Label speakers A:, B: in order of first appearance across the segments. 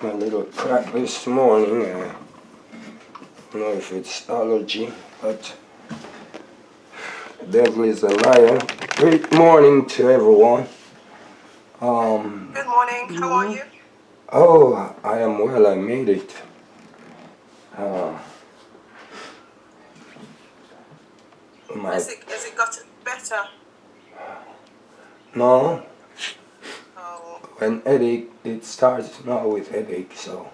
A: my little crack this morning. I don't know if it's allergy, but the devil is a liar. Great morning to everyone.
B: Good morning. How are you?
A: Oh, I am well. I made it.
B: Has it gotten better?
A: No,
B: Oh,
A: when headache, it starts now with headache, so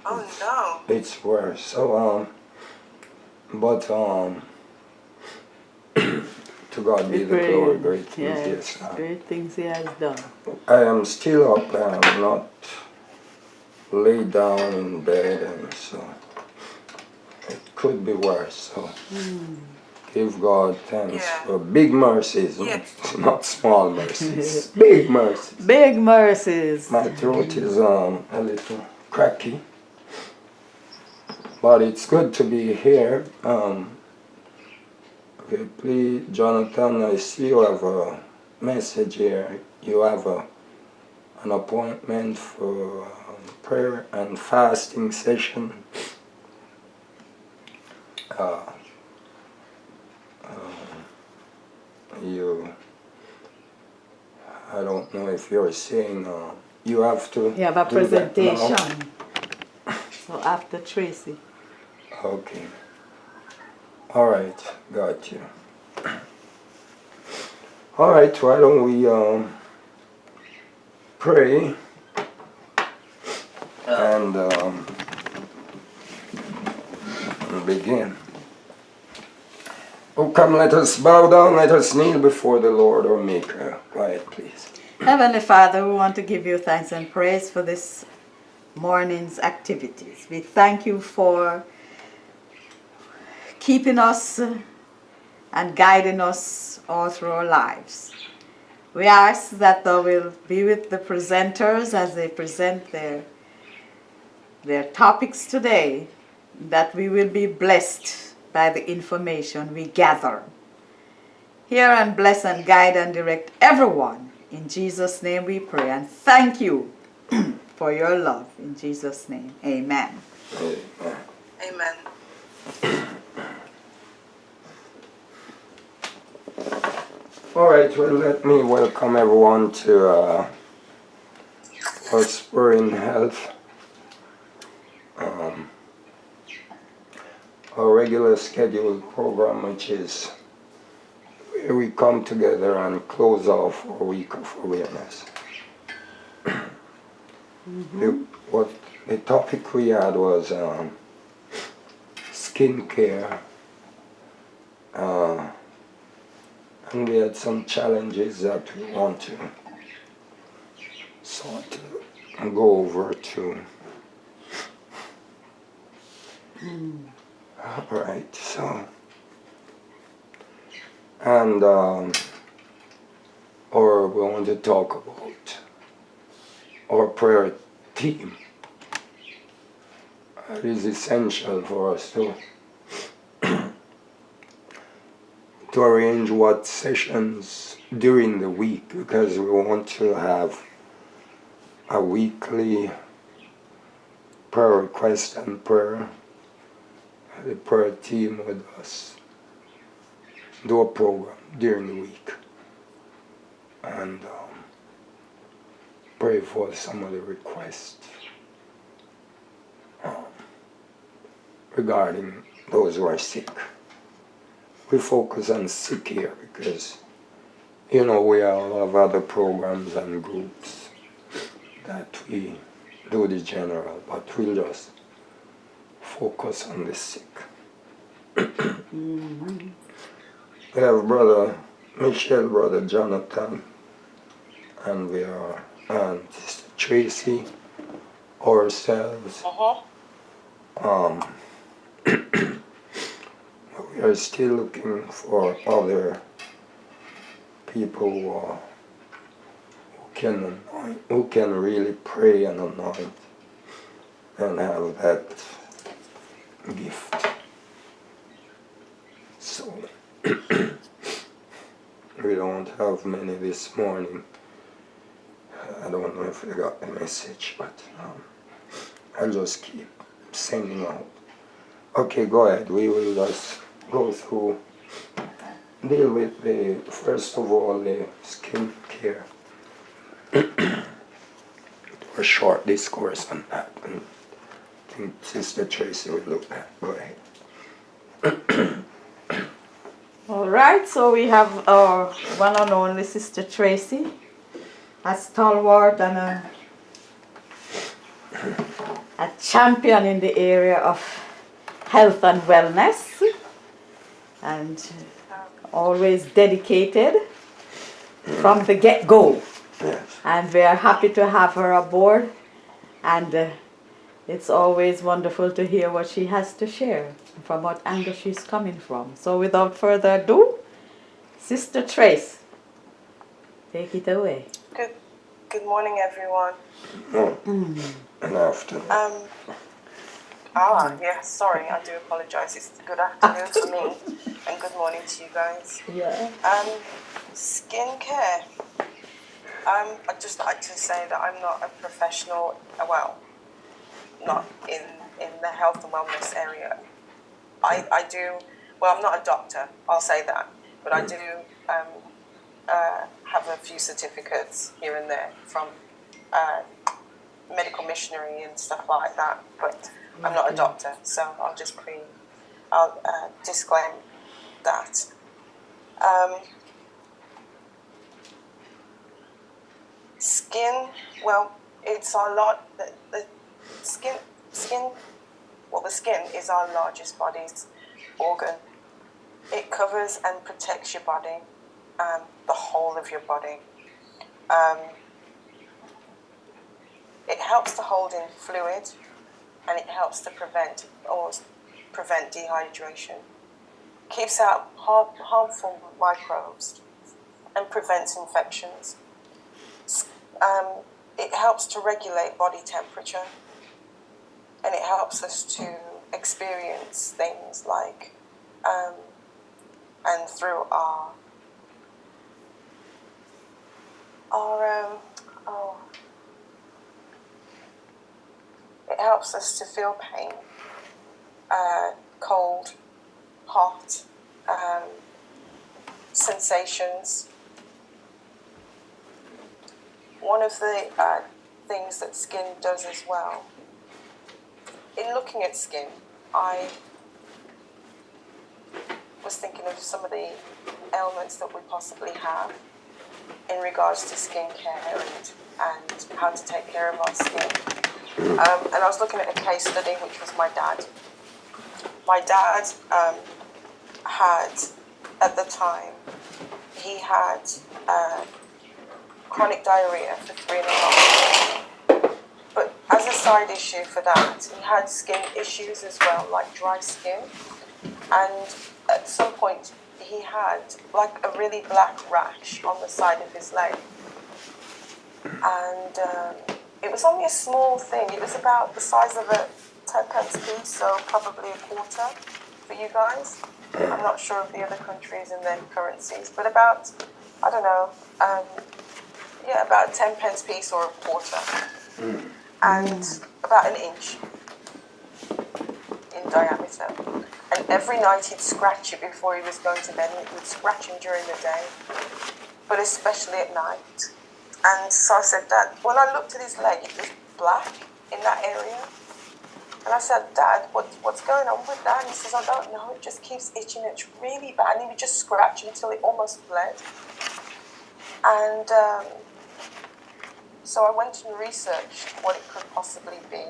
B: oh no.
A: it's worse. So, but to God be the glory, great things he has done.
C: Great things he has done.
A: I am still up. I am not laid down in bed, and so it could be worse. So give God thanks
B: Yeah.
A: for big mercies,
B: Yeah.
A: not small mercies. Big mercies.
C: Big mercies.
A: My throat is a little cracky, but it's good to be here. Okay, please, Jonathan, I see you have a message here. You have an appointment for prayer and fasting session. I don't know if you're saying you have to.
C: You have a
A: do that now.
C: presentation. So after Tracy.
A: Okay. All right, got you. All right, why don't we pray and begin. Oh, come, let us bow down, let us kneel before the Lord our Maker. Quiet, please.
C: Heavenly Father, we want to give you thanks and praise for this morning's activities. We thank you for keeping us and guiding us all through our lives. We ask that thou will be with the presenters as they present their topics today, that we will be blessed by the information we gather. Hear and bless and guide and direct everyone. In Jesus' name we pray, and thank you for your love. In Jesus' name, amen.
B: Amen.
A: All right, well, let me welcome everyone to us We're in Health, our regular scheduled program, which is where we come together and close off our week of awareness. The topic we had was skincare, and we had some challenges that we want to sort of go over to. All right, so, and or we want to talk about our prayer team. It is essential for us to arrange what sessions during the week, because we want to have a weekly prayer request and prayer. The prayer team with us do a program during the week and pray for some of the requests regarding those who are sick. We focus on sick here because, you know, we all have other programs and groups that we do the general, but we'll just focus on the sick. We have Brother Michelle, Brother Jonathan, and we are Sister Tracy, ourselves. We are still looking for other people who can really pray and anoint and have that gift. So we don't have many this morning. I don't know if you got the message, but I'll just keep sending out. Okay, go ahead. We will just go through, deal with the, first of all, the skin care. A short discourse on that. And I think Sister Tracy would look at. Go ahead.
C: All right, so we have our one and only Sister Tracy, a stalwart and a champion in the area of health and wellness, and always dedicated from the get-go.
A: Yes.
C: And we are happy to have her aboard, and it's always wonderful to hear what she has to share, from what angle she's coming from. So without further ado, Sister Trace, take it away.
B: Good morning, everyone.
A: No. And afternoon.
B: Sorry, I do apologize. It's good afternoon for me, and good morning to you guys.
C: Yeah.
B: Skincare. I'd just like to say that I'm not a professional, not in the health and wellness area. I do, I'm not a doctor, I'll say that, but I do have a few certificates here and there from medical missionary and stuff like that, but I'm not a doctor, so I'll just disclaim that. Skin, it's our the skin is our largest body's organ. It covers and protects your body, the whole of your body. It helps to hold in fluid, and it helps to prevent dehydration. Keeps out harmful microbes and prevents infections. It helps to regulate body temperature, and it helps us to experience things like, and through it helps us to feel pain, cold, hot, sensations. One of the things that skin does as well, in looking at skin, I was thinking of some of the ailments that we possibly have in regards to skincare and how to take care of our skin. And I was looking at a case study, which was my dad. My dad had, at the time, he had chronic diarrhea for 3.5 years. But as a side issue for that, he had skin issues as well, like dry skin. And at some point, he had like a really black rash on the side of his leg. And it was only a small thing. It was about the size of a 10-pence piece, so probably a quarter for you guys. I'm not sure of the other countries and their currencies, but about, I don't know, about 10-pence piece or a quarter. And about an inch in diameter. And every night he'd scratch it before he was going to bed, and it would scratch him during the day, but especially at night. And so I said, Dad, when I looked at his leg, it was black in that area. And I said, Dad, what's going on with that? And he says, I don't know, it just keeps itching, it's really bad. And he would just scratch until it almost bled. And so I went and researched what it could possibly be.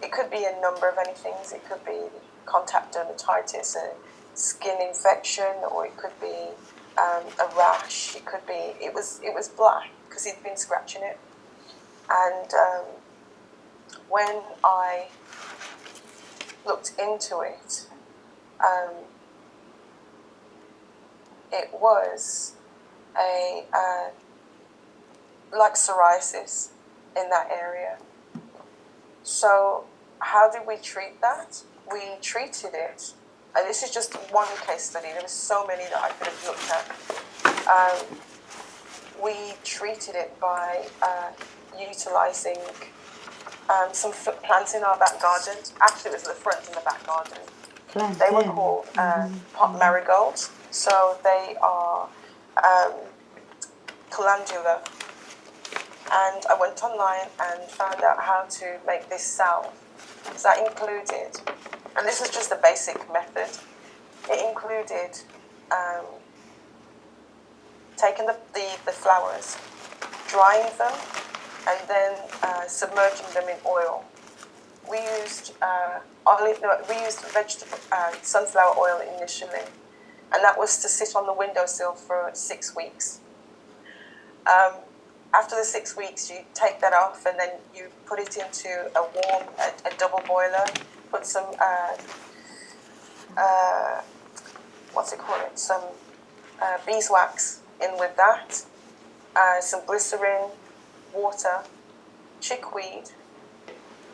B: It could be a number of any things. It could be contact dermatitis, a skin infection, or it could be a rash. It could be, it was black because he'd been scratching it. And when I looked into it, it was like psoriasis in that area. So how did we treat that? We treated it, and this is just one case study, there were so many that I could have looked at. we treated it by utilising some plants in our back garden. Actually, it was the front and the back garden. They were called pot marigolds. So they are calendula. And I went online and found out how to make this salve. So that included, and this is just a basic method, it included taking the flowers, drying them, and then submerging them in oil. We used vegetable sunflower oil initially, and that was to sit on the windowsill for 6 weeks. After the 6 weeks, you take that off, and then you put it into a double boiler. Put some some beeswax in with that, some glycerin, water, chickweed,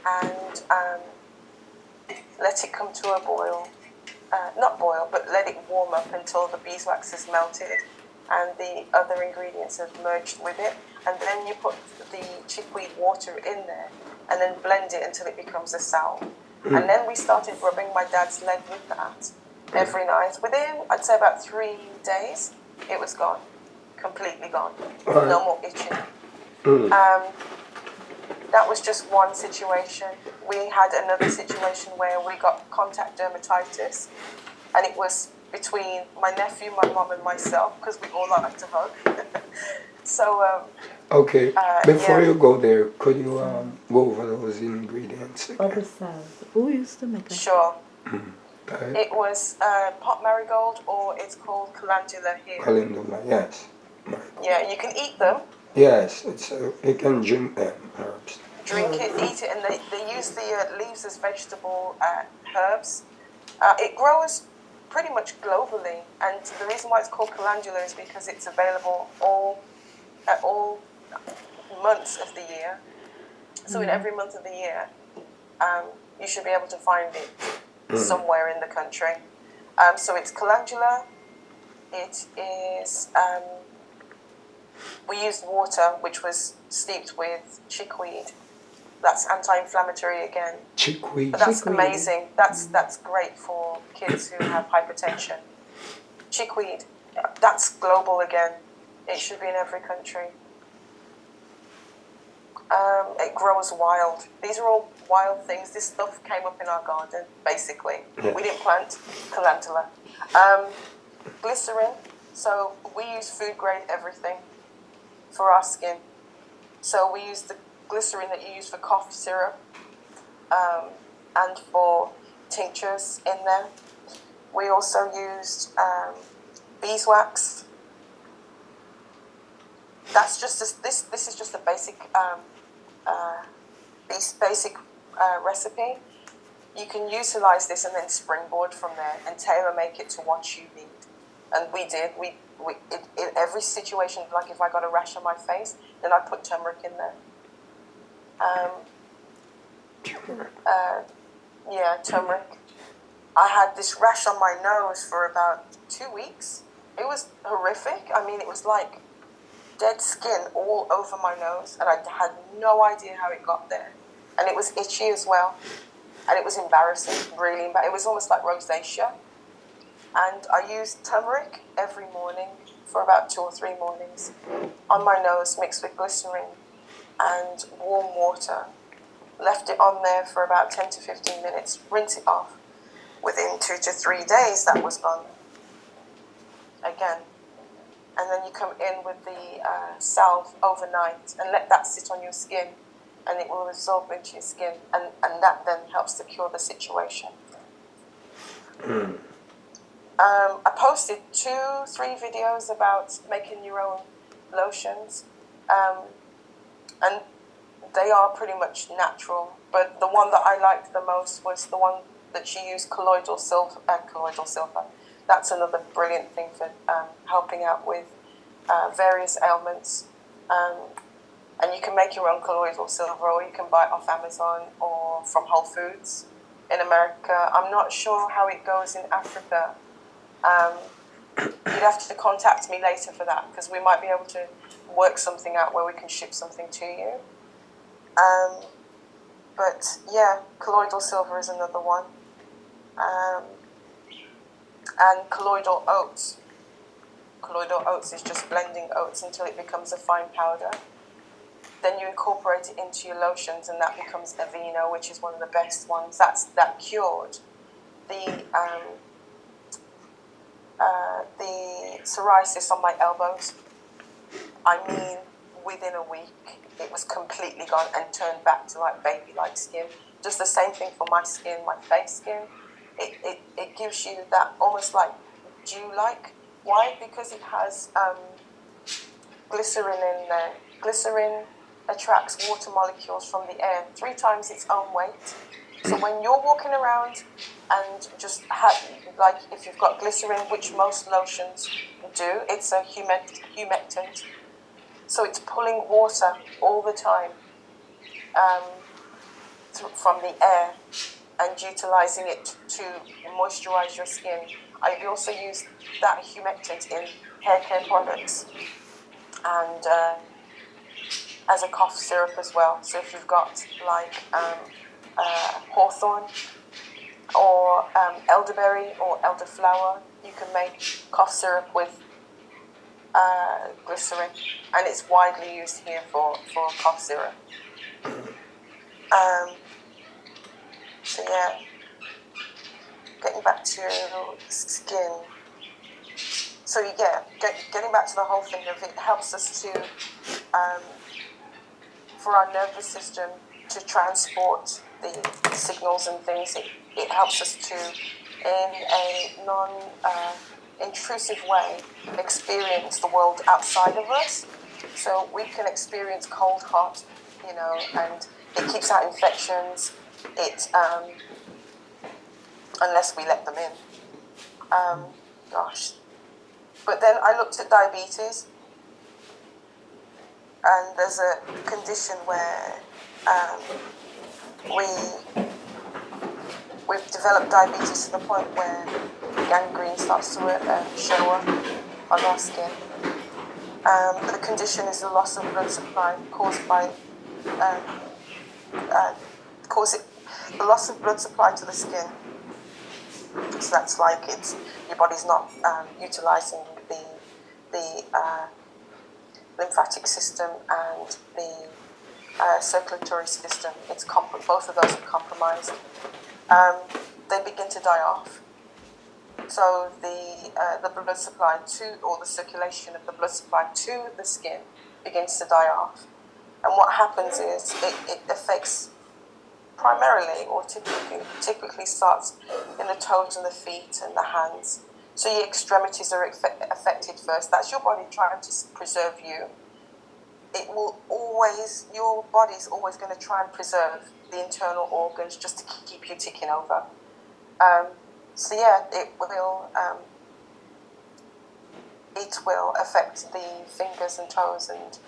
B: and let it come to a boil. Not boil, but let it warm up until the beeswax is melted and the other ingredients have merged with it. And then you put the chickweed water in there and then blend it until it becomes a salve. And then we started rubbing my dad's leg with that every night. Within, I'd say about 3 days, it was gone. Completely gone. No more itching. That was just one situation. We had another situation where we got contact dermatitis, and it was between my nephew, my mom, and myself, because we all like to hug. So,
A: okay, before you go there, could you go over those ingredients again?
C: Other salve. Who used to make it?
B: Sure. It was pot marigold, or it's called calendula here.
A: Calendula, yes.
B: Yeah, you can eat them.
A: Yes, you can drink them, herbs.
B: Drink it, eat it, and they use the leaves as vegetable herbs. It grows pretty much globally, and the reason why it's called calendula is because it's available at all months of the year. So in every month of the year, you should be able to find it somewhere in the country. So it's calendula. It is. We used water, which was steeped with chickweed. That's anti-inflammatory again.
A: Chickweed.
B: But that's amazing. That's great for kids who have hypertension. Chickweed, that's global again. It should be in every country. It grows wild. These are all wild things. This stuff came up in our garden, basically.
A: Yeah.
B: We didn't plant calendula. Glycerin. So we use food grade everything for our skin. So we use the glycerin that you use for cough syrup and for tinctures in there. We also used beeswax. That's just this is just a basic recipe. You can utilize this and then springboard from there and tailor make it to what you need. And we did. In every situation, like if I got a rash on my face, then I put turmeric in there. Turmeric. I had this rash on my nose for about 2 weeks. It was horrific. I mean, it was like dead skin all over my nose, and I had no idea how it got there. And it was itchy as well, and it was embarrassing, really embarrassing. It was almost like rosacea. And I used turmeric every morning for about 2 or 3 mornings on my nose, mixed with glycerin and warm water. Left it on there for about 10 to 15 minutes, rinse it off. Within 2 to 3 days, that was gone again. And then you come in with the salve overnight and let that sit on your skin, and it will absorb into your skin, and that then helps to cure the situation. I posted 2-3 videos about making your own lotions, and they are pretty much natural, but the one that I liked the most was the one that she used colloidal silver. That's another brilliant thing for helping out with various ailments. And you can make your own colloidal silver, or you can buy it off Amazon or from Whole Foods in America. I'm not sure how it goes in Africa. you'd have to contact me later for that, because we might be able to work something out where we can ship something to you. But yeah, colloidal silver is another one. And colloidal oats. Colloidal oats is just blending oats until it becomes a fine powder. Then you incorporate it into your lotions, and that becomes Aveeno, which is one of the best ones. That cured the psoriasis on my elbows. I mean, within a week, it was completely gone and turned back to like baby-like skin. Just the same thing for my skin, my face skin. It gives you that almost like dew-like. Why? Because it has glycerin in there. Glycerin attracts water molecules from the air 3 times its own weight. So when you're walking around and just have, like if you've got glycerin, which most lotions do, it's a humectant. So it's pulling water all the time from the air and utilizing it to moisturize your skin. I've also used that humectant in hair care products and as a cough syrup as well. So if you've got like hawthorn or elderberry or elderflower, you can make cough syrup with glycerin, and it's widely used here for cough syrup. So yeah, getting back to skin. So yeah, getting back to the whole thing of it helps us to, for our nervous system to transport the signals and things. It helps us to, in a non-intrusive way, experience the world outside of us. So we can experience cold, hot, and it keeps out infections. Unless we let them in. But then I looked at diabetes, and there's a condition where we've developed diabetes to the point where gangrene starts to show up on our skin. The condition is the loss of blood supply caused by the loss of blood supply to the skin. So that's like your body's not utilizing the lymphatic system and the circulatory system. Both of those are compromised. They begin to die off. So the blood supply or the circulation of the blood supply to the skin begins to die off. And what happens is it affects primarily or typically starts in the toes and the feet and the hands. So your extremities are affected first. That's your body trying to preserve you. Your body's always going to try and preserve the internal organs just to keep you ticking over. So yeah, it will affect the fingers and toes and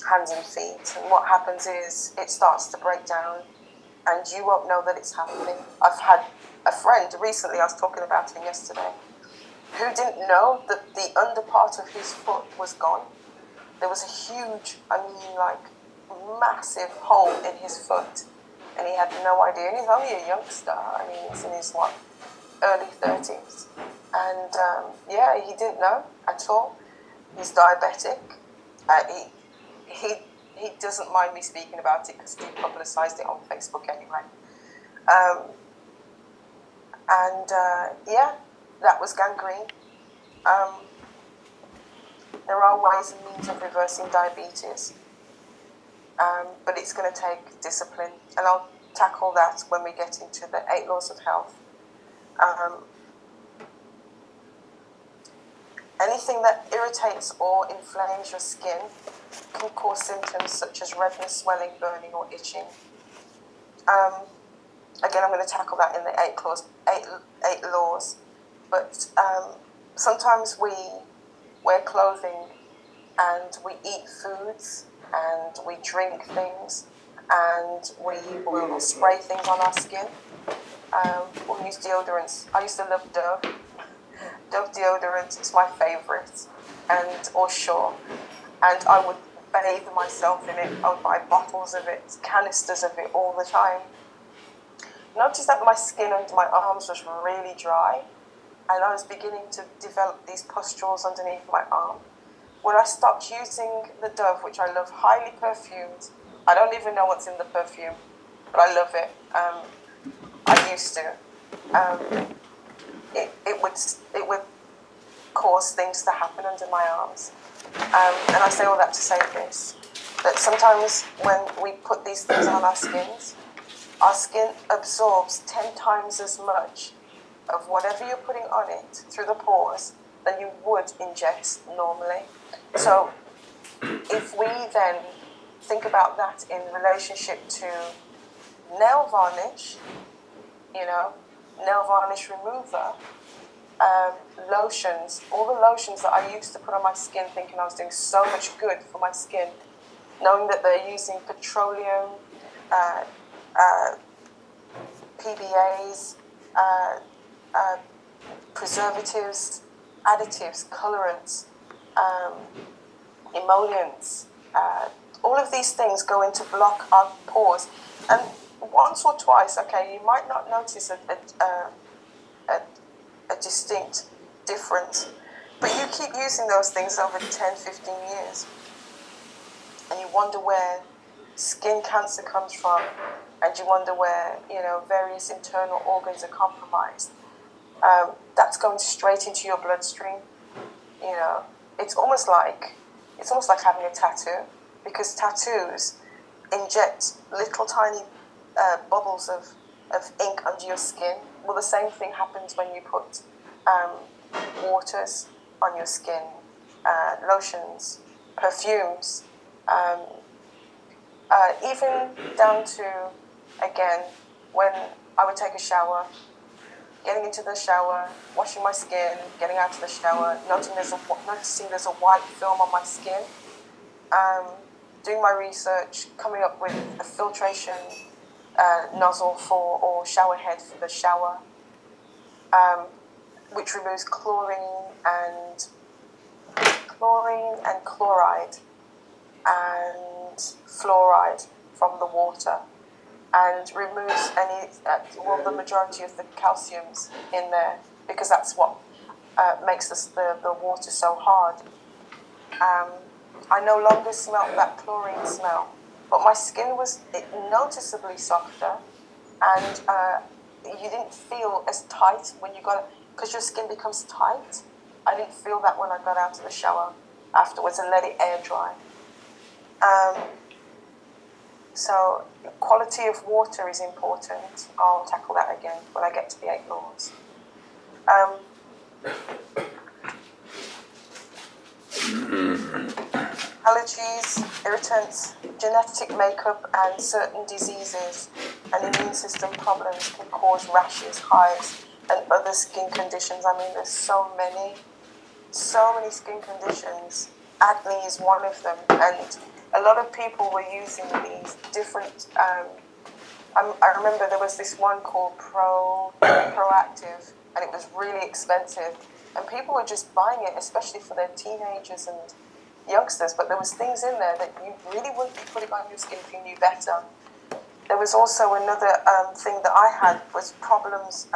B: hands and feet, and what happens is it starts to break down and you won't know that it's happening. I've had a friend recently, I was talking about him yesterday, who didn't know that the under part of his foot was gone. There was a huge, massive hole in his foot, and he had no idea. And he's only a youngster. He's in his early 30s, and he didn't know at all. He's diabetic. He doesn't mind me speaking about it because he publicised it on Facebook anyway. That was gangrene. There are ways and means of reversing diabetes, but it's going to take discipline, and I'll tackle that when we get into the 8 laws of health. Anything that irritates or inflames your skin can cause symptoms such as redness, swelling, burning, or itching. Again, I'm going to tackle that in the 8 laws. But sometimes we wear clothing and we eat foods and we drink things and we will spray things on our skin. or use deodorants. I used to love Dove. Dove deodorant is my favourite, and or Sure. And I would bathe myself in it. I would buy bottles of it, canisters of it all the time. Noticed that my skin under my arms was really dry, and I was beginning to develop these pustules underneath my arm. When I stopped using the Dove, which I love, highly perfumed, I don't even know what's in the perfume, but I love it. I used to. It would cause things to happen under my arms. And I say all that to say this, that sometimes when we put these things on our skin absorbs 10 times as much of whatever you're putting on it through the pores than you would ingest normally. So if we then think about that in relationship to nail varnish, nail varnish remover, lotions, all the lotions that I used to put on my skin thinking I was doing so much good for my skin, knowing that they're using petroleum, PBAs, preservatives, additives, colorants, emollients, all of these things go in to block our pores. And once or twice, okay, you might not notice a distinct difference, but you keep using those things over 10, 15 years, and you wonder where skin cancer comes from, and you wonder where, various internal organs are compromised. That's going straight into your bloodstream. It's almost like having a tattoo, because tattoos inject little tiny bubbles of ink under your skin. Well, the same thing happens when you put waters on your skin, lotions, perfumes, even down to, again, when I would take a shower, getting into the shower, washing my skin, getting out of the shower, noticing there's a white film on my skin, doing my research, coming up with a filtration nozzle or shower head for the shower, which removes chlorine and chloride and fluoride from the water, and removes the majority of the calciums in there, because that's what makes the water so hard. I no longer smelled that chlorine smell, but my skin was noticeably softer, and you didn't feel as tight when you got it, because your skin becomes tight. I didn't feel that when I got out of the shower afterwards and let it air dry. So quality of water is important. I'll tackle that again when I get to the 8 laws. Allergies, irritants, genetic makeup, and certain diseases and immune system problems can cause rashes, hives, and other skin conditions. I mean, there's so many skin conditions. Acne is one of them, and a lot of people were using these different. I remember there was this one called Proactive, and it was really expensive, and people were just buying it, especially for their teenagers and youngsters. But there was things in there that you really wouldn't be putting on your skin if you knew better. There was also another thing that I had was problems.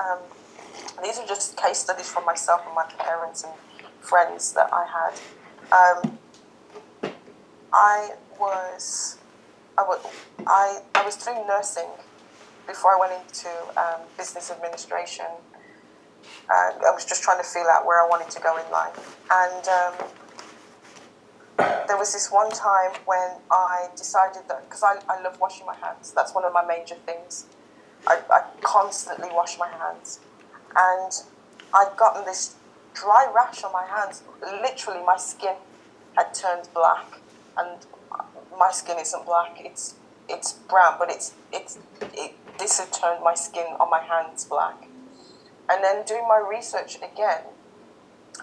B: These are just case studies from myself and my parents and friends that I had. I was doing nursing before I went into business administration. I was just trying to feel out where I wanted to go in life. And there was this one time when I decided that, because I love washing my hands, that's one of my major things. I constantly wash my hands. And I'd gotten this dry rash on my hands. Literally, my skin had turned black. And my skin isn't black, it's brown, but this had turned my skin on my hands black. And then doing my research again,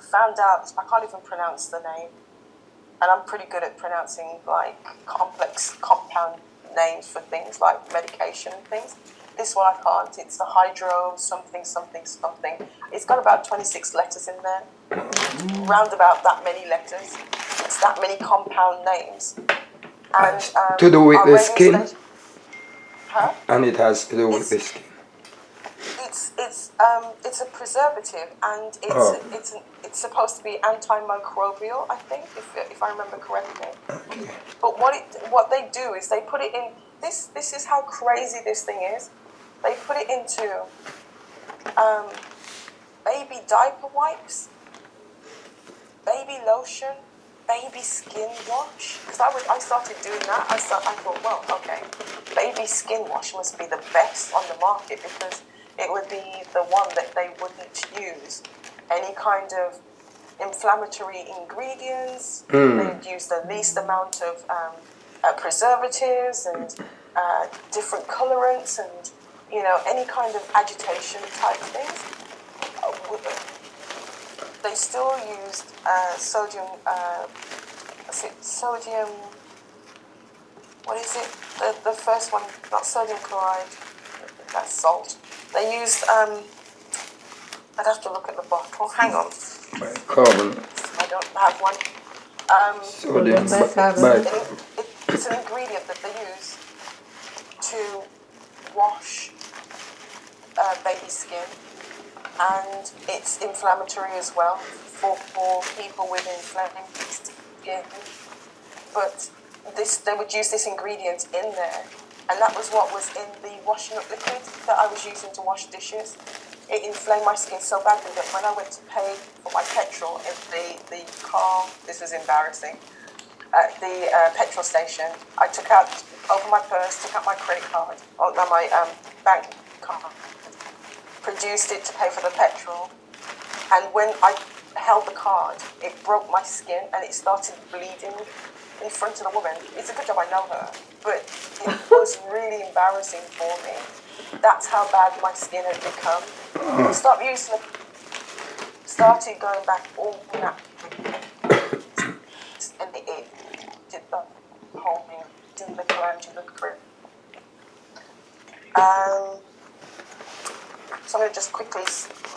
B: found out, I can't even pronounce the name, and I'm pretty good at pronouncing like complex compound names for things like medication and things. This one I can't. It's the hydro something something something. It's got about 26 letters in there. Round about that many letters. It's that many compound names. And
A: to do with
B: our
A: the
B: radio
A: skin?
B: station- Huh?
A: And it has to do with the
B: It's-
A: skin.
B: It's a preservative, and
A: Oh.
B: it's supposed to be antimicrobial, I think, if I remember correctly.
A: Okay.
B: But what they do is they put it in this is how crazy this thing is. They put it into baby diaper wipes, baby lotion, baby skin wash. Because I started doing that. I thought, well, okay, baby skin wash must be the best on the market because it would be the one that they wouldn't use any kind of inflammatory ingredients. They'd use the least amount of preservatives and different colorants and any kind of agitation type things. They still used sodium. Sodium. What is it? The first one, not sodium chloride. That's salt. They used. I'd have to look at the bottle. Hang on.
A: Carbon.
B: I don't have one.
A: Sodium.
C: Bicarbonate.
B: It's an ingredient that they use to wash baby skin, and it's inflammatory as well for people with inflamed skin. But they would use this ingredient in there, and that was what was in the washing up liquid that I was using to wash dishes. It inflamed my skin so badly that when I went to pay for my petrol in the car, this was embarrassing, at the petrol station, I opened my purse, took out my credit card, or no, my bank card, produced it to pay for the petrol, and when I held the card, it broke my skin and it started bleeding in front of the woman. It's a good job I know her, but it was really embarrassing for me. That's how bad my skin had become. Stopped using it. Started going back all that, and it did the whole thing. Did the cleanse, did the grip. So I'm going to just quickly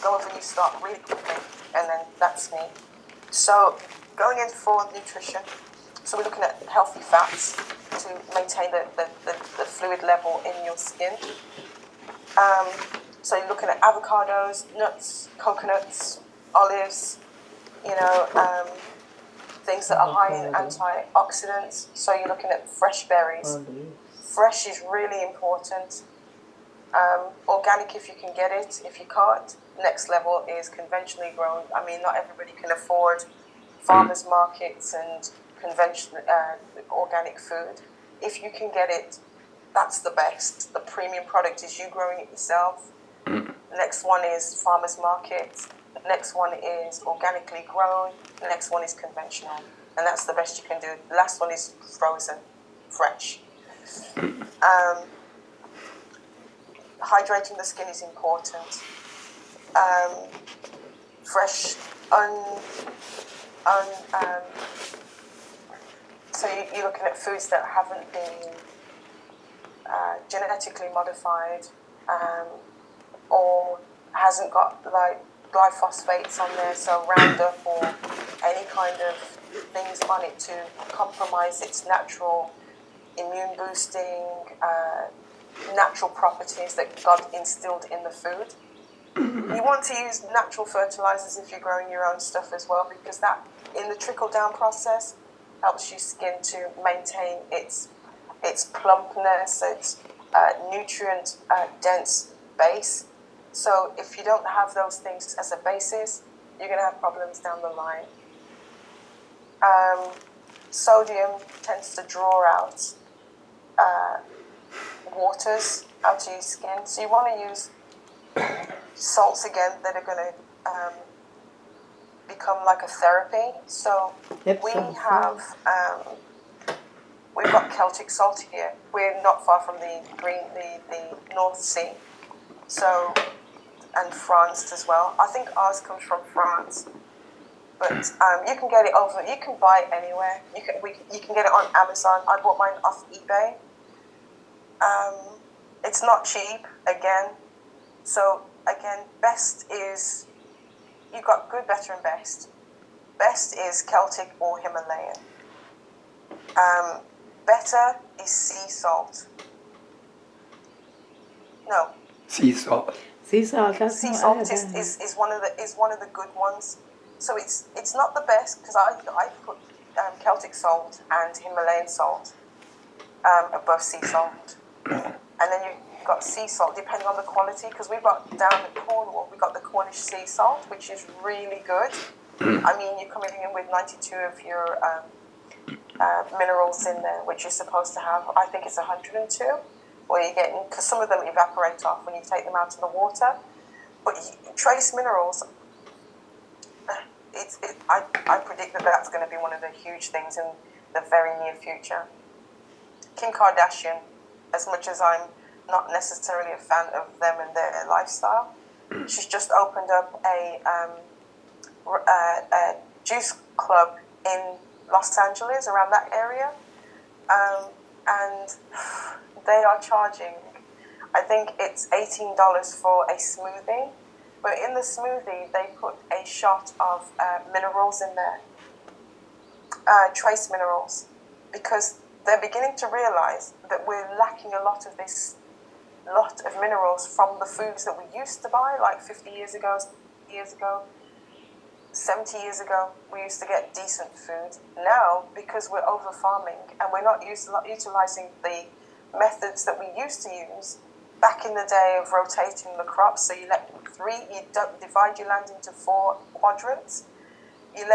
B: go over and you start really quickly, and then that's me. So going in for nutrition. So we're looking at healthy fats to maintain the fluid level in your skin. So you're looking at avocados, nuts, coconuts, olives, things that are high in antioxidants. So you're looking at fresh berries. Fresh is really important. Organic if you can get it. If you can't, next level is conventionally grown. I mean, not everybody can afford farmers markets and conventional organic food. If you can get it, that's the best. The premium product is you growing it yourself. Next one is farmers market. Next one is organically grown. The next one is conventional, and that's the best you can do. The last one is frozen, fresh. Hydrating the skin is important. Fresh, so you're looking at foods that haven't been genetically modified, or hasn't got like glyphosates on there, so Roundup or any kind of things on it to compromise its natural immune boosting, natural properties that God instilled in the food. You want to use natural fertilizers if you're growing your own stuff as well, because that, in the trickle-down process, helps your skin to maintain its plumpness, its nutrient-dense base. So if you don't have those things as a basis, you're going to have problems down the line. Sodium tends to draw out waters out of your skin. So you want to use salts again that are going to become like a therapy. So we've got Celtic salt here. We're not far from the North Sea. So, and France as well. I think ours comes from France. But you can get it you can buy it anywhere. You can get it on Amazon. I bought mine off eBay. It's not cheap, again. So, again, best is, you got good, better, and best. Best is Celtic or Himalayan. Better is sea salt. No,
A: Sea salt.
C: Sea salt, that's
B: sea
C: no
B: salt
C: other.
B: is one of the good ones. So it's not the best, because I put Celtic salt and Himalayan salt above sea salt, and then you've got sea salt depending on the quality. Because we've got down in Cornwall, we've got the Cornish sea salt, which is really good. I mean, you're coming in with 92 of your minerals in there, which you're supposed to have. I think it's 102. Or you're getting, because some of them evaporate off when you take them out of the water. But trace minerals, I predict that that's going to be one of the huge things in the very near future. Kim Kardashian, as much as I'm not necessarily a fan of them and their lifestyle, she's just opened up a juice club in Los Angeles, around that area, and they are charging, I think it's $18 for a smoothie, but in the smoothie they put a shot of minerals in there, trace minerals, because they're beginning to realize that we're lacking a lot of minerals from the foods that we used to buy, like 50 years ago, 70 years ago, we used to get decent food. Now, because we're over farming and we're not utilizing the methods that we used to use back in the day of rotating the crops, so you don't divide your land into 4 quadrants. You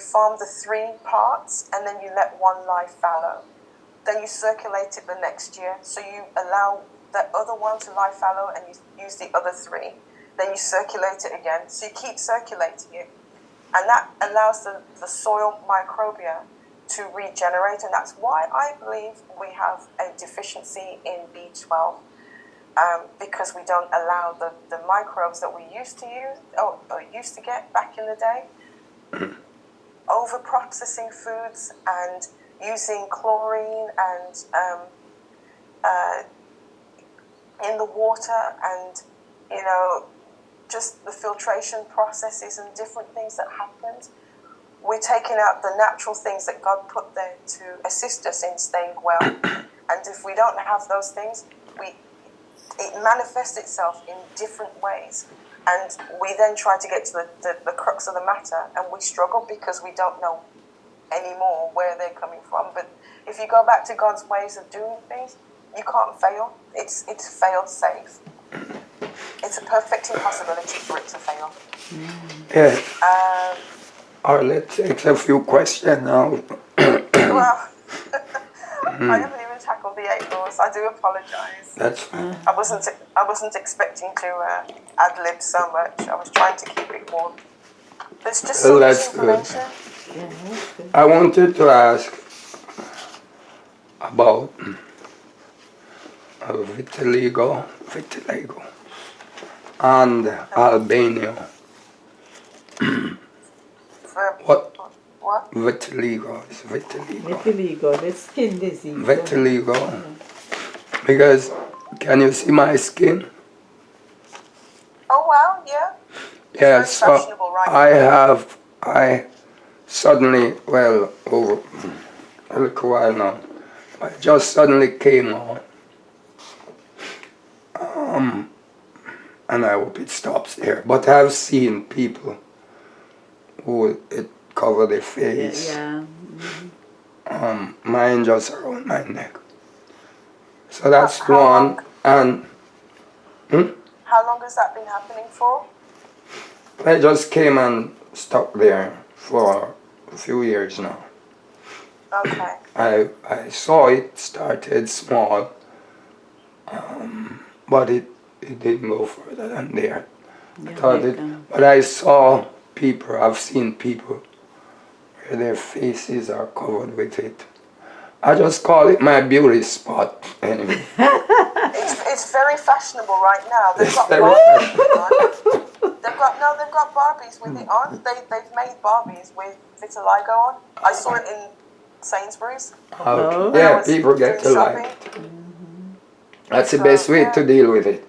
B: farm the 3 parts, and then you let one lie fallow. Then you circulate it the next year, so you allow the other one to lie fallow, and you use the other 3. Then you circulate it again, so you keep circulating it. And that allows the soil microbia to regenerate, and that's why I believe we have a deficiency in B12, because we don't allow the microbes that we used to use, or used to get back in the day. Over-processing foods and using chlorine and in the water, and just the filtration processes and different things that happened. We're taking out the natural things that God put there to assist us in staying well. And if we don't have those things, it manifests itself in different ways. And we then try to get to the crux of the matter, and we struggle because we don't know anymore where they're coming from. But if you go back to God's ways of doing things, you can't fail. It's fail safe. It's a perfect impossibility for it to fail.
A: Yeah. Let's take a few questions now.
B: Well, I haven't even tackled the 8 laws. I do apologise.
A: That's fine.
B: I wasn't expecting to ad lib so much. I was trying to keep it warm. There's just so much information.
C: Yeah,
A: I wanted to ask about vitiligo, and Albania. What? Vitiligo is vitiligo.
C: vitiligo, the skin disease.
A: Vitiligo. Because, can you see my skin?
B: Oh wow, yeah.
A: Yeah,
B: It's very fashionable right now.
A: I suddenly, well, over a little while now, I just suddenly came on. And I hope it stops there. But I've seen people who it cover their face.
C: Yeah.
A: Mine just around my neck. So that's
B: How
A: one.
B: long?
A: And
B: How long has that been happening for?
A: I just came and stuck there for a few years now.
B: Okay.
A: I saw it started small, but it didn't go further than there. But I saw people, I've seen people where their faces are covered with it. I just call it my beauty spot anyway.
B: It's very fashionable right now. They've got
A: very
B: Barbies on. They've got Barbies with it on. They've made Barbies with vitiligo on. I saw it in Sainsbury's.
A: Okay. Yeah, people get to
B: shopping.
A: like. That's the
B: So,
A: best way
B: yeah.
A: to deal with it.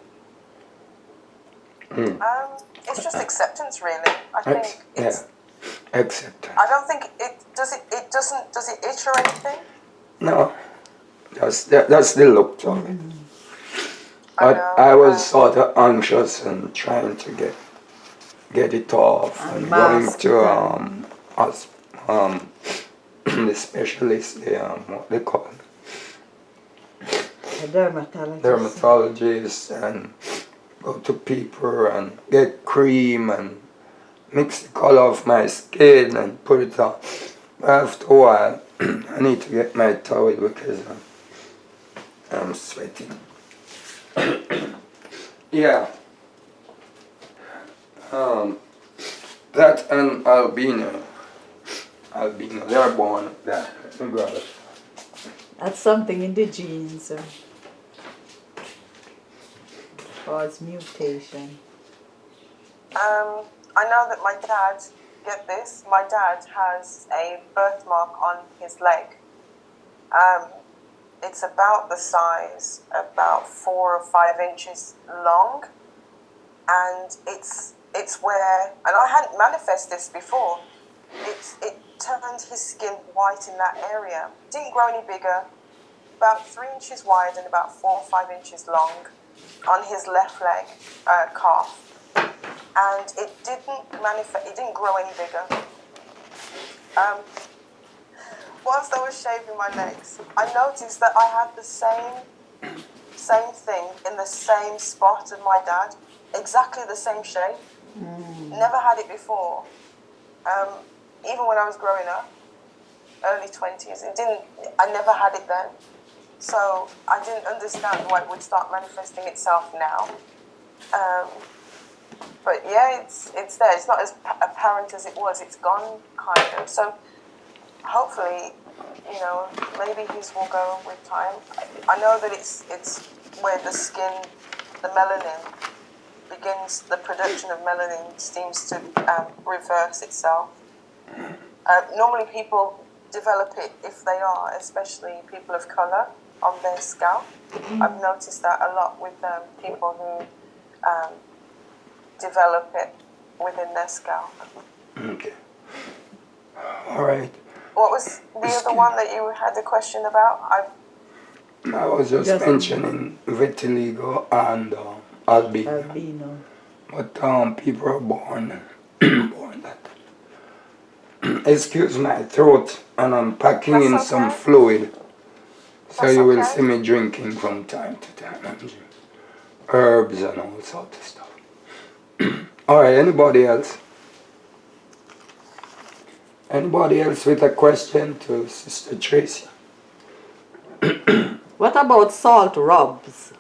B: It's just acceptance, really. I think it's.
A: Acceptance.
B: I don't think it does. It doesn't. Does it itch or anything?
A: No, that's the look of it.
B: I
A: But
B: know.
A: I was sort of anxious and trying to get it off and going
C: mask
A: to
C: it
A: us the specialist, what they call it,
C: a dermatologist.
A: dermatologist, and go to people and get cream and mix the color of my skin and put it on. After a while, I need to get my towel because I'm sweating. Yeah. That and albino, they're born with that. Regardless.
C: That's something in the genes. Cause mutation.
B: I know that my dad. Get this. My dad has a birthmark on his leg. It's about the size, about 4 or 5 inches long, and it's where, and I hadn't manifested this before. It turned his skin white in that area. Didn't grow any bigger. About 3 inches wide and about 4 or 5 inches long on his left leg, calf, and it didn't manifest. It didn't grow any bigger. Whilst I was shaving my legs, I noticed that I had the same thing in the same spot as my dad, exactly the same shape. Never had it before. Even when I was growing up, early 20s, I never had it then. So I didn't understand why it would start manifesting itself now. But yeah, it's there. It's not as apparent as it was. It's gone, kind of. So hopefully, maybe his will go with time. I know that it's where the skin, the melanin begins, the production of melanin seems to reverse itself. Normally people develop it if they are, especially people of colour, on their scalp. I've noticed that a lot with people who develop it within their scalp.
A: Okay. All right.
B: What was the other one that you had a question about?
A: I was just mentioning vitiligo and albino.
C: Albino.
A: But people are born that. Excuse my throat, and I'm packing
B: That's
A: in
B: okay.
A: some fluid. So
B: That's
A: you will
B: okay.
A: see me drinking from time to time. I'm drinking herbs and all sorts of stuff. All right, anybody else? Anybody else with a question to Sister Tracy?
C: What about salt rubs?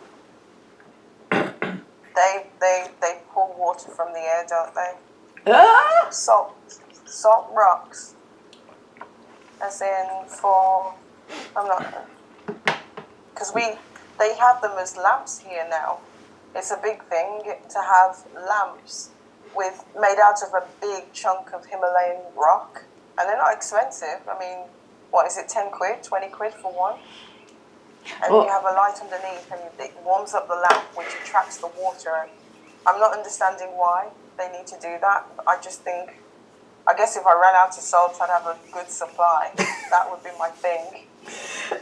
B: They pull water from the air, don't they?
C: Ah!
B: Salt rocks. As in because they have them as lamps here now. It's a big thing to have lamps made out of a big chunk of Himalayan rock, and they're not expensive. I mean, what is it, 10 quid, 20 quid for one? And you have a light underneath, and it warms up the lamp, which attracts the water. I'm not understanding why they need to do that. I guess if I ran out of salt, I'd have a good supply. That would be my thing.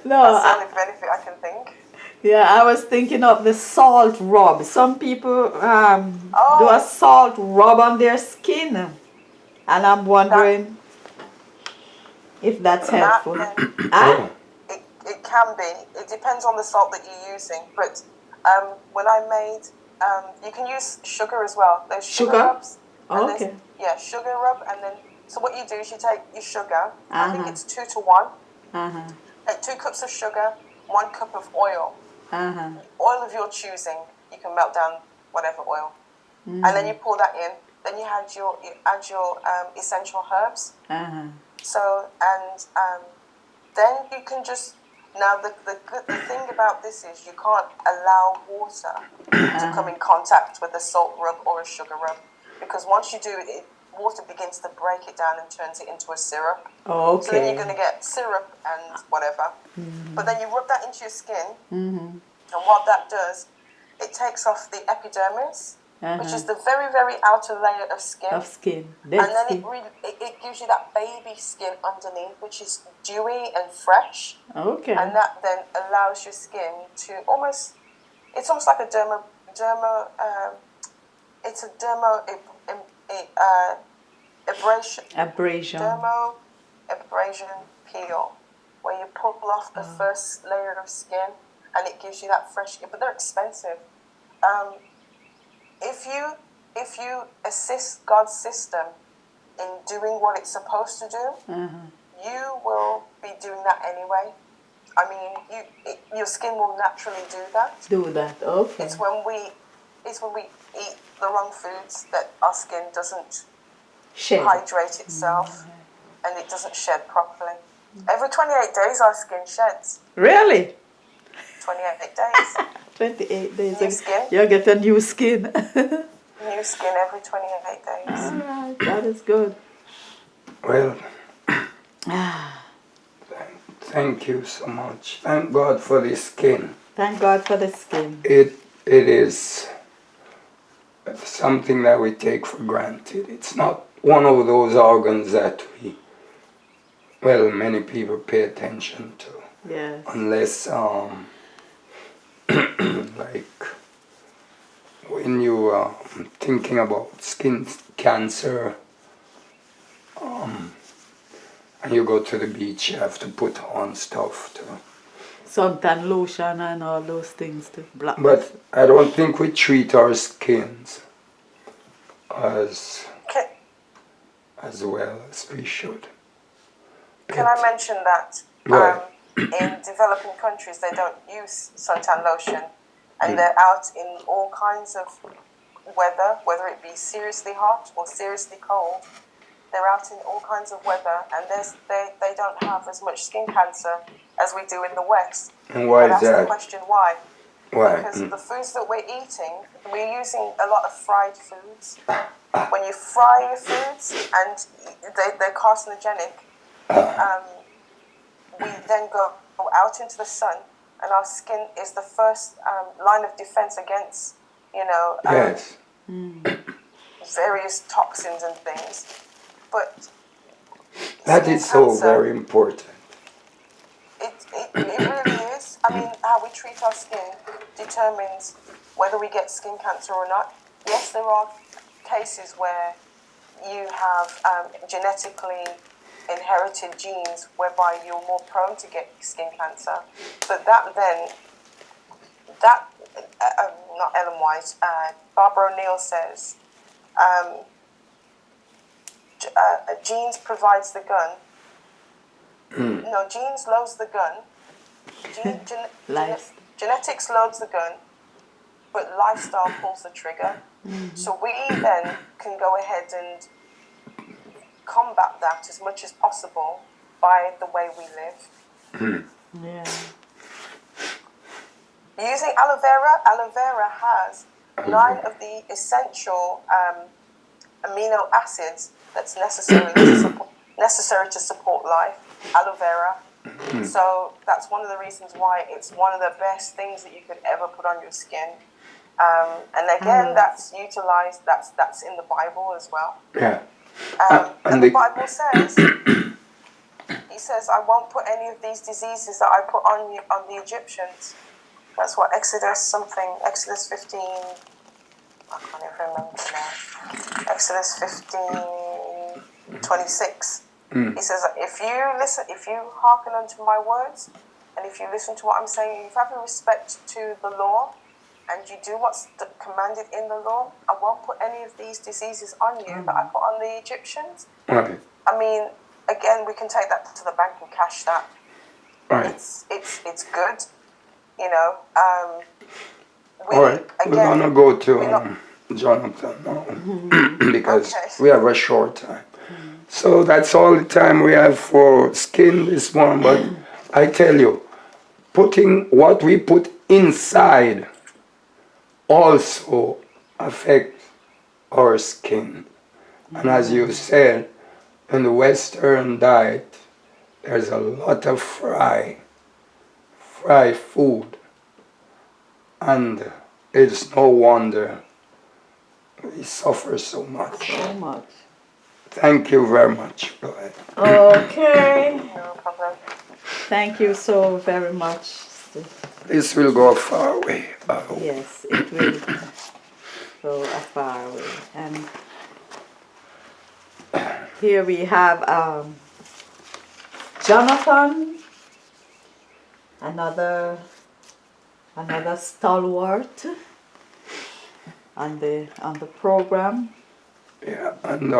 C: No,
B: That's the only benefit I can think.
C: yeah, I was thinking of the salt rub. Some people do a salt rub on their skin, and I'm wondering if that's helpful.
B: It can be. It depends on the salt that you're using. But when I made, you can use sugar as well. There's sugar rubs.
C: Oh, okay.
B: Yeah, sugar rub, and then so what you do is you take your sugar. I think it's 2 to 1. Take 2 cups of sugar, 1 cup of oil. Oil of your choosing. You can melt down whatever oil, and then you pour that in. Then you add your essential herbs. So then you can just. Now, the thing about this is you can't allow water to come in contact with a salt rub or a sugar rub, because once you do it, water begins to break it down and turns it into a syrup.
C: Okay.
B: So then you're going to get syrup and whatever. But then you rub that into your skin, And what that does, it takes off the epidermis, which is the very, very outer layer of skin.
C: Of skin.
B: And
C: Dead
B: then
C: skin.
B: it gives you that baby skin underneath, which is dewy and fresh.
C: Okay.
B: And that then allows your skin to almost, it's almost like a abrasion.
C: Abrasion.
B: Abrasion peel, where you pull off the first layer of skin, and it gives you that fresh skin. But they're expensive. If you assist God's system in doing what it's supposed to do, you will be doing that anyway. I mean, your skin will naturally do that.
C: Do that. Okay.
B: It's when we eat the wrong foods that our skin doesn't hydrate itself, and it doesn't shed properly. Every 28 days, our skin sheds.
C: Really?
B: 28 days.
C: 28 days.
B: New skin.
C: You'll get a new skin.
B: New skin every 28 days.
C: All right, that is good.
A: Well, thank you so much. Thank God for the skin.
C: Thank God for the skin.
A: It is something that we take for granted. It's not one of those organs that many people pay attention to.
C: Yes.
A: Unless, like, when you are thinking about skin cancer, and you go to the beach, you have to put on stuff to...
C: Suntan lotion and all those things to block.
A: But I don't think we treat our skins as well as we should.
B: Can I mention that in developing countries they don't use suntan lotion, and they're out in all kinds of weather, whether it be seriously hot or seriously cold. They're out in all kinds of weather, and they don't have as much skin cancer as we do in the West.
A: And why is
B: that's
A: that?
B: The question why.
A: Why?
B: Because the foods that we're eating, we're using a lot of fried foods. When you fry your foods and they're carcinogenic, we then go out into the sun, and our skin is the first line of defense against,
A: Yes.
B: various toxins and things. But
A: That is so very important.
B: It really is. I mean, how we treat our skin determines whether we get skin cancer or not. Yes, there are cases where you have genetically inherited genes whereby you're more prone to get skin cancer. But not Ellen White, Barbara O'Neill says, genes provides the gun. No, genes loads the gun. Genetics loads the gun, but lifestyle pulls the trigger. So we then can go ahead and combat that as much as possible by the way we live.
C: Yeah.
B: Using aloe vera has 9 of the essential amino acids that's necessary to support life. Aloe vera. So that's one of the reasons why it's one of the best things that you could ever put on your skin. And again, that's utilized. That's in the Bible as well.
A: Yeah.
B: And the Bible says, he says, I won't put any of these diseases that I put on the Egyptians. That's what Exodus 15, I can't even remember now. Exodus 15:26. He says, if you hearken unto my words, and if you listen to what I'm saying, if you have respect to the law, and you do what's commanded in the law, I won't put any of these diseases on you that I put on the Egyptians.
A: Right.
B: I mean, again, we can take that to the bank and cash that.
A: Right.
B: It's good,
A: All right, we're gonna go to Jonathan now because we have a short time. So that's all the time we have for skin this one. But I tell you, putting what we put inside also affects our skin. And as you said, in the Western diet, there's a lot of fried food. And it's no wonder we suffer so much.
C: So much.
A: Thank you very much, Clad.
C: Okay.
B: No problem.
C: Thank you so very much.
A: This will go far away, I hope.
C: Yes, it will go a far way. And here we have Jonathan, another stalwart on the program.
A: Yeah, and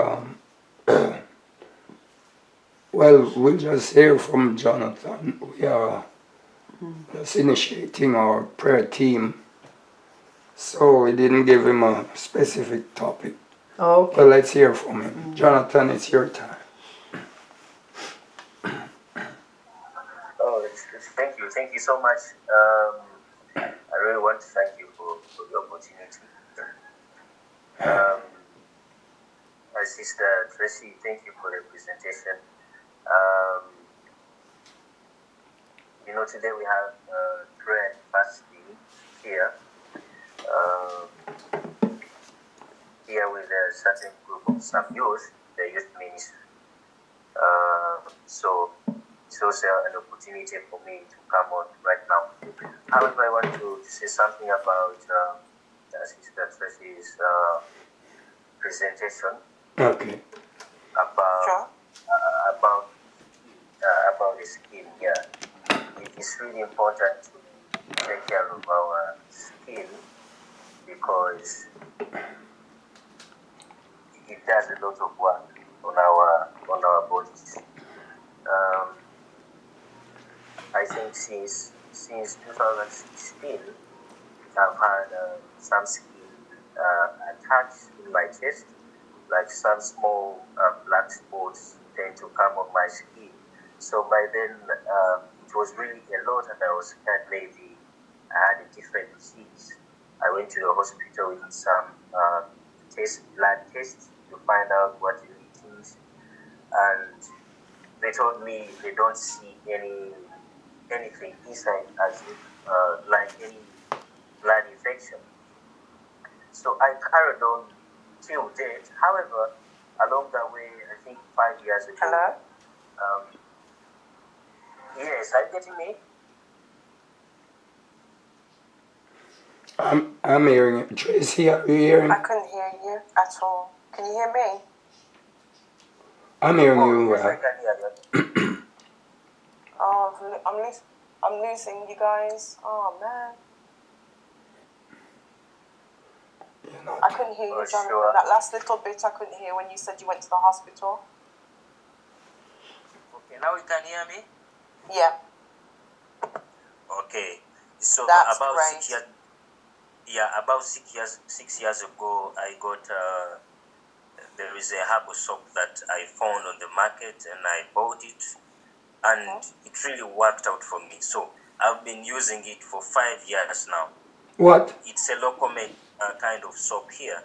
A: well, we'll just hear from Jonathan. We are just initiating our prayer team, so we didn't give him a specific topic.
C: Okay.
A: But let's hear from him. Jonathan, it's your time.
D: Oh, thank you so much. I really want to thank you for the opportunity. My sister Tracy, thank you for the presentation. Today we have prayer and fasting here. Here with a certain group of some youth, the youth ministry. So it's also an opportunity for me to come on right now. However, I want to say something about Sister Tracy's presentation
A: Okay.
D: about
B: Sure.
D: about the skin. Yeah, it is really important to take care of our skin because it does a lot of work on our bodies. I think since 2016, I've had some skin attached in my chest, like some small black spots tend to come on my skin. So by then, it was really a lot, and I was scared maybe I had a different disease. I went to the hospital with some blood tests to find out what it is, and they told me they don't see anything inside as if like any blood infection. So I carried on till date. However, along the way, I think 5 years ago.
B: Hello?
D: Yes, are you getting me?
A: I'm hearing it. Tracy, are you hearing?
B: I couldn't hear you at all. Can you hear me?
A: I'm hearing you.
D: Yes, I can hear you.
B: Oh, I'm losing you guys. Oh man, I couldn't hear you,
D: Oh,
B: Jonathan.
D: sure.
B: That last little bit I couldn't hear when you said you went to the hospital.
D: Okay, now you can hear me?
B: Yeah,
D: Okay. So
B: that's
D: about
B: great.
D: 6 years. Yeah, about 6 years ago, I got there is a herbal soap that I found on the market, and I bought it, and it really worked out for me. So I've been using it for 5 years now.
A: What?
D: It's a local made kind of soap here.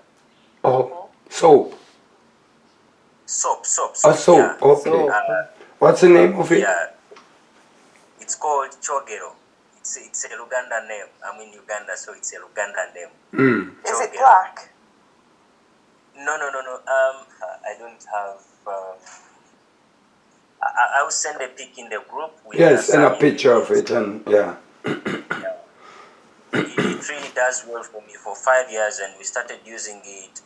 A: Oh, soap.
D: Soap.
A: A soap.
D: Yeah.
A: Okay.
C: So,
A: What's the name of it?
D: Yeah. It's called Chogero. It's a Luganda name. I'm in Uganda, so it's a Luganda name.
B: Is it
D: Chogero.
B: black?
D: No. I don't have. I will send a pic in the group with
A: Yes, and a
D: some
A: picture of
D: ingredients.
A: it, and yeah.
D: It really does well for me for 5 years, and we started using it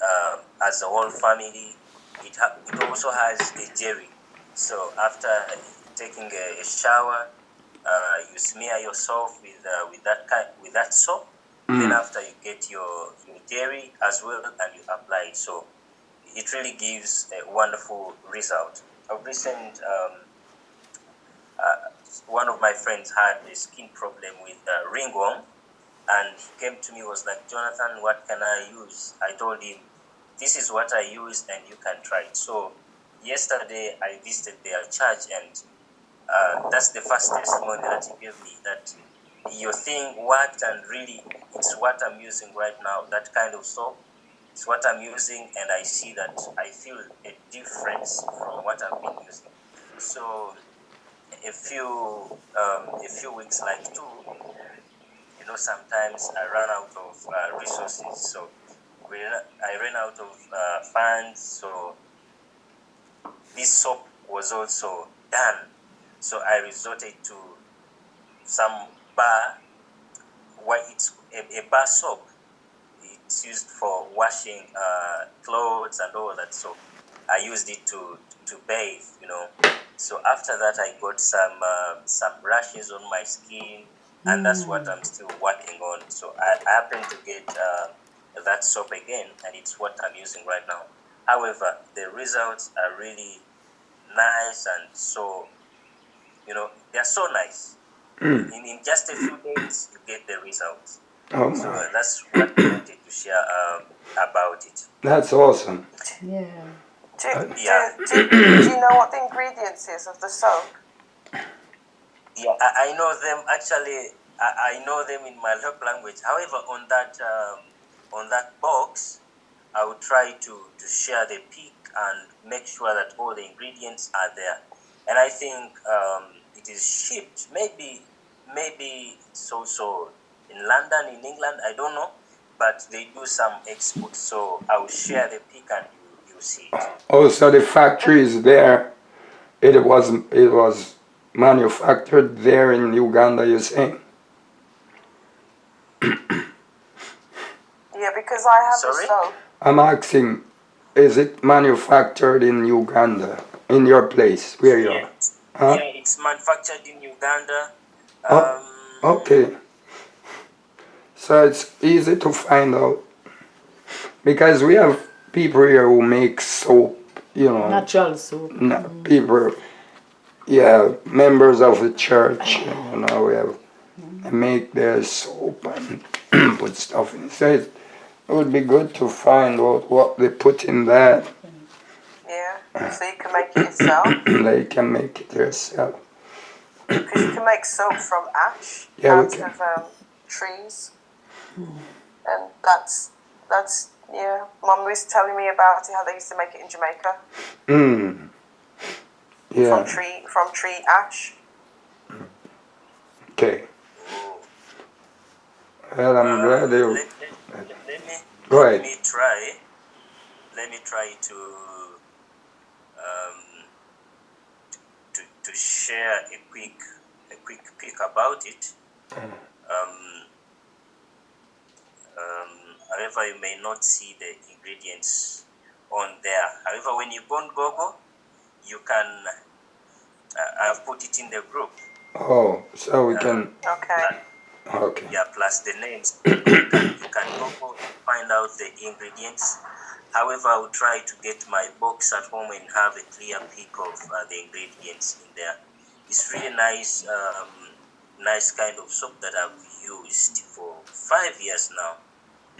D: as a whole family. It also has a jelly. So after taking a shower, you smear yourself with that soap. Then after you get your dairy as well, and you apply it. So it really gives a wonderful result. Of recent, one of my friends had a skin problem with ringworm, and he came to me, was like, Jonathan, what can I use? I told him, this is what I use, and you can try it. So yesterday I visited their church, and that's the first testimony that he gave me, that your thing worked, and really it's what I'm using right now. That kind of soap, it's what I'm using, and I see that I feel a difference from what I've been using. So a few weeks, like 2, sometimes I run out of resources, so I ran out of funds, so this soap was also done. So I resorted to some bar, where it's a bar soap. It's used for washing clothes and all that. So I used it to bathe, So after that, I got some rashes on my skin, and that's what I'm still working on. So I happened to get that soap again, and it's what I'm using right now. However, the results are really nice, and so they're so nice. In just a few days, you get the results.
A: Oh
D: So
A: my,
D: that's what I wanted to share about it.
A: that's awesome.
C: Yeah.
B: Do,
D: Yeah.
B: do you know what the ingredients is of the soap?
D: Yeah, I know them actually. I know them in my local language. However, on that box, I will try to share the pic and make sure that all the ingredients are there. And I think it is shipped. Maybe it's also in London, in England. I don't know, but they do some exports. So I will share the pic and you see it.
A: Oh, so the factory is there. It was manufactured there in Uganda, you're saying?
B: Yeah, because I have
D: Sorry?
B: the soap.
A: I'm asking, is it manufactured in Uganda, in your place where you are? Huh?
D: Yeah, it's manufactured in Uganda.
A: Oh, okay. So it's easy to find out because we have people here who make soap,
C: Natural soap.
A: people, yeah, members of the church, we have, they make their soap and put stuff in it. So it would be good to find out what they put in that.
B: Yeah, so you can make it yourself.
A: They can make it yourself.
B: Because you can make soap from ash
A: Yeah, we
B: out
A: can.
B: of trees, and that's yeah. Mum was telling me about it, how they used to make it in Jamaica
A: Yeah.
B: from tree ash.
A: Okay. Well, I'm glad you.
D: Let me
A: Go ahead.
D: try. Let me try to share a quick pic about it. However, you may not see the ingredients on there. However, when you go on Google, you can. I've put it in the group.
A: Oh, so we can.
B: Okay.
A: Okay.
D: Yeah, plus the names. You can Google and find out the ingredients. However, I will try to get my box at home and have a clear pic of the ingredients in there. It's really nice, nice kind of soap that I've used for 5 years now,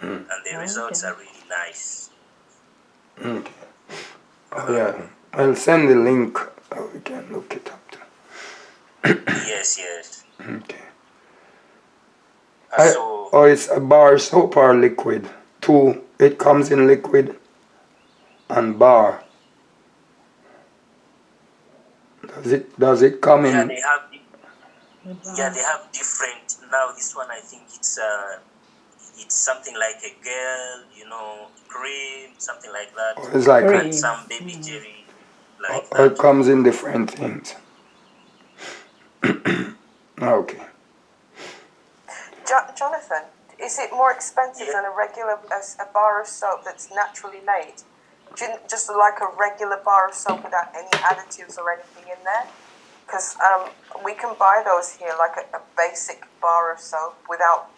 D: and the results are really nice.
A: Okay. Oh, yeah. I'll send the link. We can look it up too.
D: Yes.
A: Okay.
D: So
A: It's a bar soap or liquid? Two. It comes in liquid and bar. Does it come
D: yeah,
A: in?
D: they have different. Now this one, I think it's something like a girl, cream, something like that,
A: It's like
D: and some baby jelly like
A: or it
D: that.
A: comes in different things. Okay.
B: Jonathan, is it more expensive than a bar of soap that's naturally made? Just like a regular bar of soap without any additives or anything in there? Because we can buy those here, like a basic bar of soap without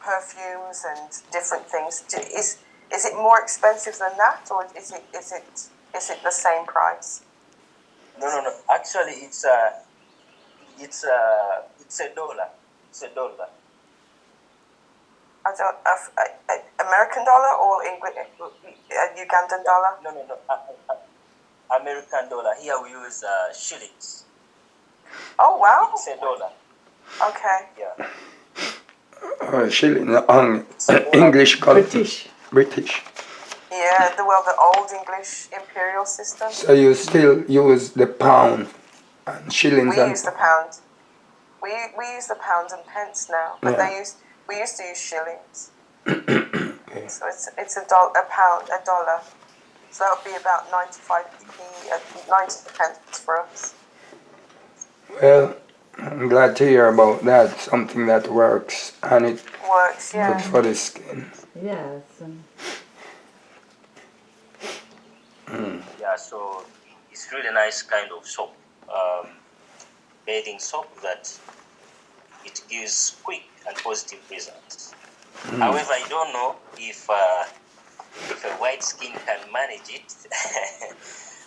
B: perfumes and different things. Is it more expensive than that, or is it the same price?
D: No. Actually, it's $1. It's $1.
B: American dollar or Ugandan dollar?
D: No. American dollar. Here we use shillings.
B: Oh wow!
D: It's $1.
B: Okay.
D: Yeah.
A: Shilling English British.
B: Yeah, the old English imperial system.
A: So you still use the pound and shillings
B: We use the pound. We use the pounds and pence now, but
A: Yeah.
B: we used to use shillings.
A: Okay.
B: So it's a pound, a dollar. So that would be about 90 pence for us.
A: Well, I'm glad to hear about that. Something that works and it
B: Works,
A: good
B: yeah.
A: for the skin.
C: Yes.
D: Yeah, so it's really nice kind of soap, bathing soap that it gives quick and positive results. However, I don't know if a white skin can manage it.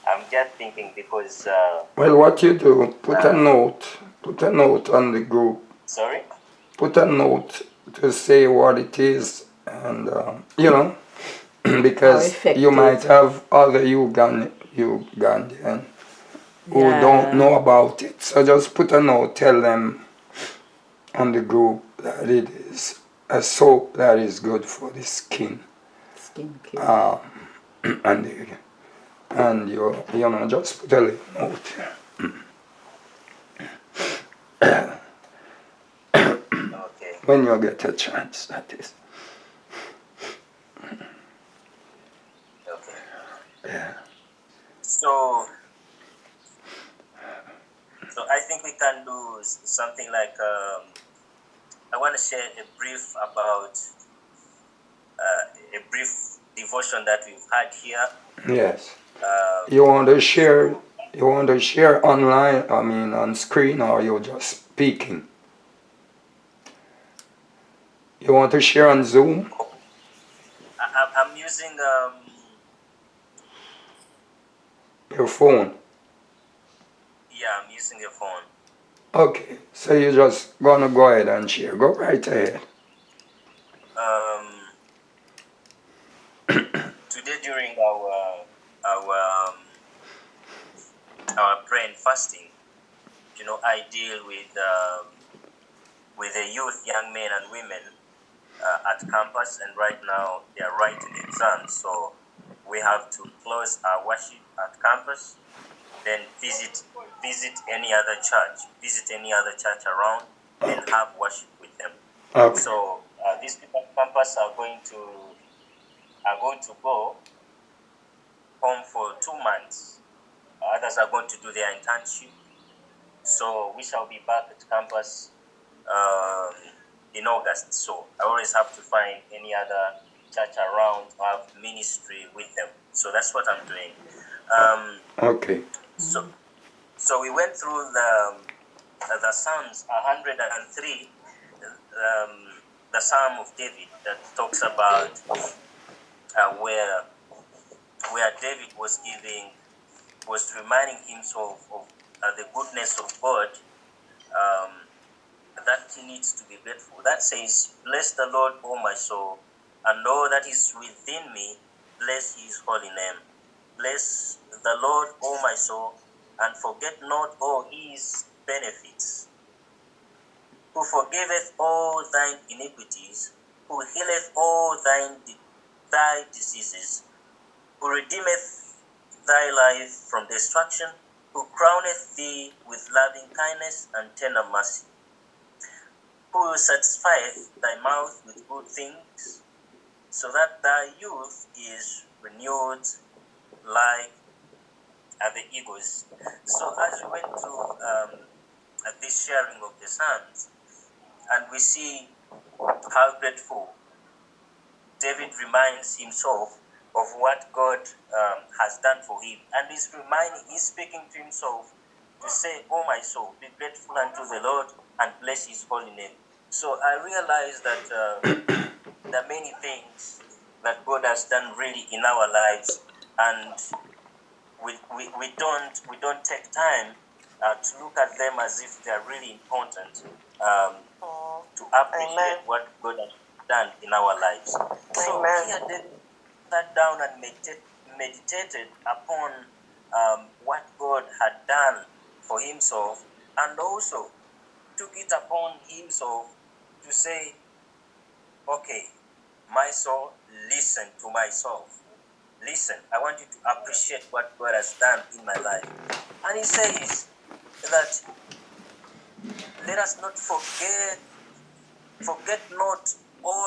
D: I'm just thinking because.
A: Well, what you do, put a note on the group.
D: Sorry?
A: Put a note to say what it is, and because you might have other Ugandan who don't know about it. So just put a note, tell them on the group that it is a soap that is good for the skin.
C: Skin care.
A: And you just put a little note.
D: Okay.
A: When you get a chance, that is.
D: Okay.
A: Yeah.
D: So I think we can do something like I want to share a brief about a brief devotion that we've had here.
A: Yes. You want to share online, I mean on screen, or you're just speaking? You want to share on Zoom?
D: I'm using
A: Your phone?
D: yeah, I'm using your phone.
A: Okay, so you're just gonna go ahead and share. Go right ahead.
D: Today during our prayer and fasting, I deal with the youth, young men and women at campus, and right now they are writing exams. So we have to close our worship at campus, then visit any other church around, and have worship with them.
A: Okay.
D: So these people at campus are going to go home for 2 months. Others are going to do their internship. So we shall be back at campus in August. So I always have to find any other church around to have ministry with them. So that's what I'm doing.
A: Okay.
D: So we went through the Psalms 103, the Psalm of David that talks about where David was reminding himself of the goodness of God, that he needs to be grateful. That says, "Bless the Lord, O my soul, and all that is within me, bless his holy name. Bless the Lord, O my soul, and forget not all his benefits, who forgiveth all thine iniquities, who healeth all thy diseases, who redeemeth thy life from destruction, who crowneth thee with loving kindness and tender mercy, who satisfieth thy mouth with good things, so that thy youth is renewed like the eagles." So as we went through this sharing of the Psalms, and we see how grateful David reminds himself of what God has done for him, and he's speaking to himself to say, "Oh my soul, be grateful unto the Lord and bless his holy name." So I realized that there are many things that God has done really in our lives, and we don't take time to look at them as if they are really important, to appreciate what God has done in our lives. So here David sat down and meditated upon what God had done for himself, and also took it upon himself to say, "Okay, my soul, listen to myself. Listen, I want you to appreciate what God has done in my life." And he says that let us not forget not all